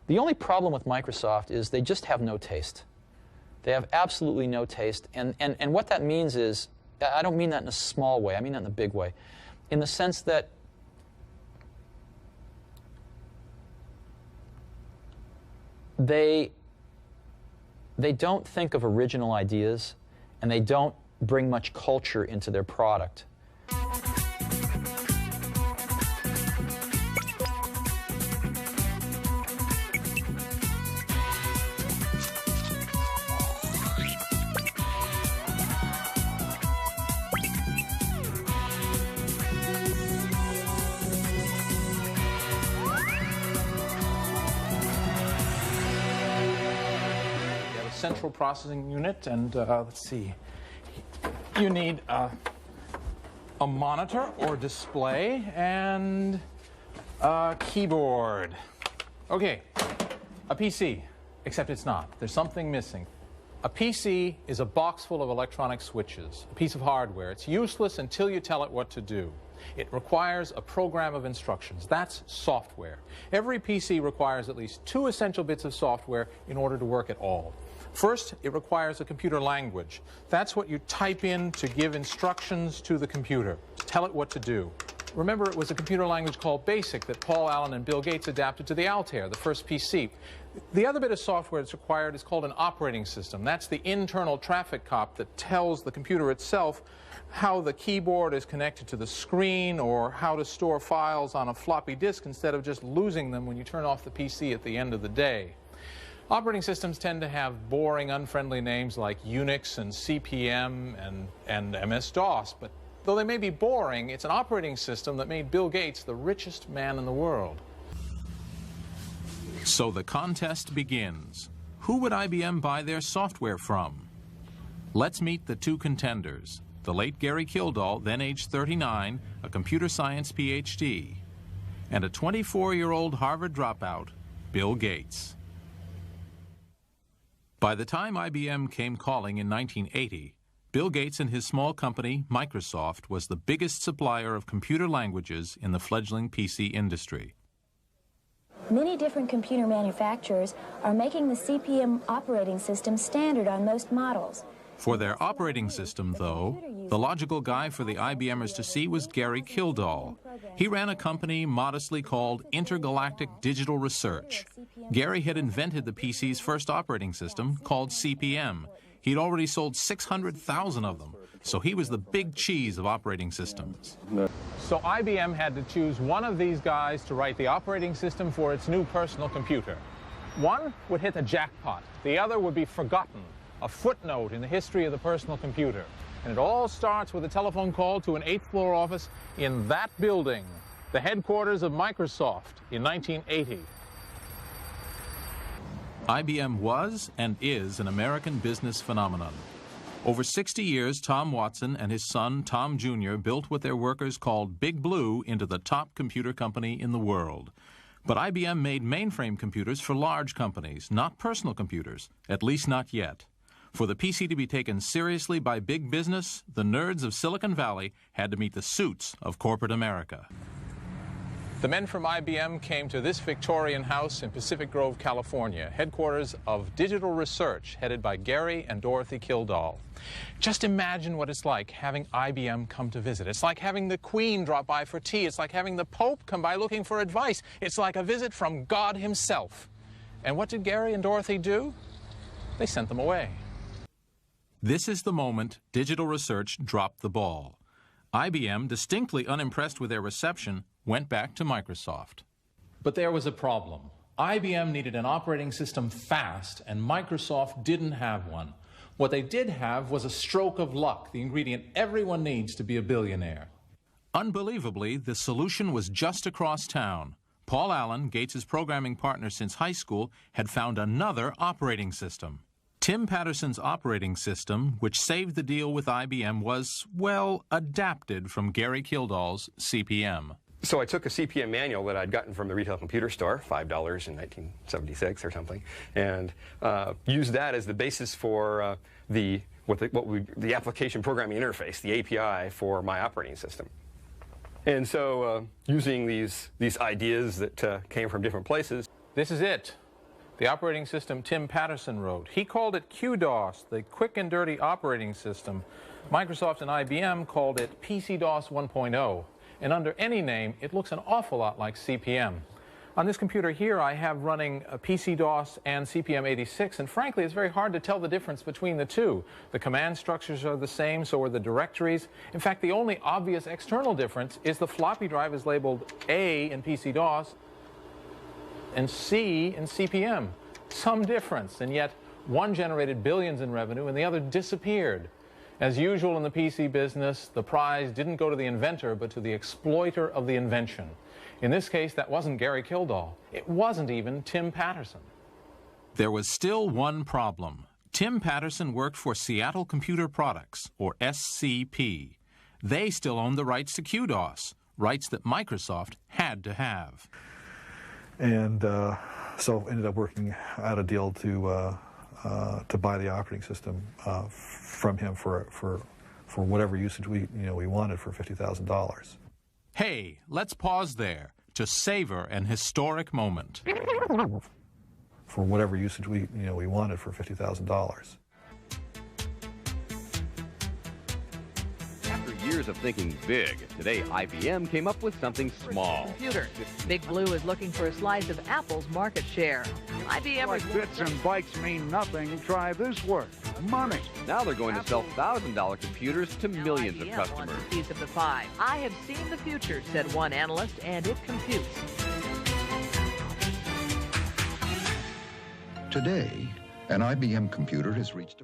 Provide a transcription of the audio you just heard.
The only problem with Microsoft is they just have no taste. They have absolutely no taste. And what that means is, I don't mean that in a small way, I mean that in a big way. In the sense that they don't think of original ideas, and they don't bring much culture into their product. Central processing unit, and let's see, you need a monitor or display and a keyboard. Okay, a PC, except it's not. There's something missing. A PC is a box full of electronic switches, a piece of hardware. It's useless until you tell it what to do. It requires a program of instructions. That's software. Every PC requires at least 2 essential bits of software in order to work at all. First, it requires a computer language. That's what you type in to give instructions to the computer, to tell it what to do. Remember, it was a computer language called BASIC that Paul Allen and Bill Gates adapted to the Altair, the first PC. The other bit of software that's required is called an operating system. That's the internal traffic cop that tells the computer itself how the keyboard is connected to the screen or how to store files on a floppy disk instead of just losing them when you turn off the PC at the end of the day. Operating systems tend to have boring, unfriendly names like Unix and CP/M and MS-DOS, but though they may be boring, it's an operating system that made Bill Gates the richest man in the world. So the contest begins. Who would IBM buy their software from? Let's meet the 2 contenders. The late Gary Kildall, then age 39, a computer science PhD, and a 24-year-old Harvard dropout, Bill Gates. By the time IBM came calling in 1980, Bill Gates and his small company, Microsoft, was the biggest supplier of computer languages in the fledgling PC industry. Many different computer manufacturers are making the CP/M operating system standard on most models. For their operating system, though, the logical guy for the IBMers to see was Gary Kildall. He ran a company modestly called Intergalactic Digital Research. Gary had invented the PC's first operating system, called CP/M. He'd already sold 600,000 of them, so he was the big cheese of operating systems. So IBM had to choose one of these guys to write the operating system for its new personal computer. One would hit the jackpot. The other would be forgotten, a footnote in the history of the personal computer. And it all starts with a telephone call to an 8th floor office in that building, the headquarters of Microsoft, in 1980. IBM was and is an American business phenomenon. Over 60 years, Tom Watson and his son, Tom Jr., built what their workers called Big Blue into the top computer company in the world. But IBM made mainframe computers for large companies, not personal computers, at least not yet. For the PC to be taken seriously by big business, the nerds of Silicon Valley had to meet the suits of corporate America. The men from IBM came to this Victorian house in Pacific Grove, California, headquarters of digital research headed by Gary and Dorothy Kildall. Just imagine what it's like having IBM come to visit. It's like having the Queen drop by for tea. It's like having the Pope come by looking for advice. It's like a visit from God himself. And what did Gary and Dorothy do? They sent them away. This is the moment digital research dropped the ball. IBM, distinctly unimpressed with their reception, went back to Microsoft. But there was a problem. IBM needed an operating system fast, and Microsoft didn't have one. What they did have was a stroke of luck, the ingredient everyone needs to be a billionaire. Unbelievably, the solution was just across town. Paul Allen, Gates' programming partner since high school, had found another operating system. Tim Patterson's operating system, which saved the deal with IBM, was, well, adapted from Gary Kildall's CP/M. So I took a CP/M manual that I'd gotten from the retail computer store, $5 in 1976 or something, and used that as the basis for the application programming interface, the API for my operating system. And so using these ideas that came from different places. This is it. The operating system Tim Patterson wrote. He called it QDOS, the quick and dirty operating system. Microsoft and IBM called it PC-DOS 1.0. And under any name, it looks an awful lot like CP/M. On this computer here, I have running a PC-DOS and CP/M86, and frankly, it's very hard to tell the difference between the two. The command structures are the same, so are the directories. In fact, the only obvious external difference is the floppy drive is labeled A in PC-DOS and C in CP/M. Some difference, and yet one generated billions in revenue and the other disappeared. As usual in the PC business, the prize didn't go to the inventor, but to the exploiter of the invention. In this case, that wasn't Gary Kildall. It wasn't even Tim Patterson. There was still one problem. Tim Patterson worked for Seattle Computer Products, or SCP. They still owned the rights to QDOS, rights that Microsoft had to have. And so ended up working out a deal to buy the operating system from him for whatever usage we wanted for $50,000. Hey, let's pause there to savor an historic moment. For whatever usage we wanted for $50,000. After years of thinking big, today IBM came up with something small. Computers. Big Blue is looking for a slice of Apple's market share. IBM like bits and bytes mean nothing. Try this work. Money. Now they're going to sell $1,000 computers to millions of customers. Wants a piece of the pie. I have seen the future, said one analyst, and it computes. Today, an IBM computer has reached a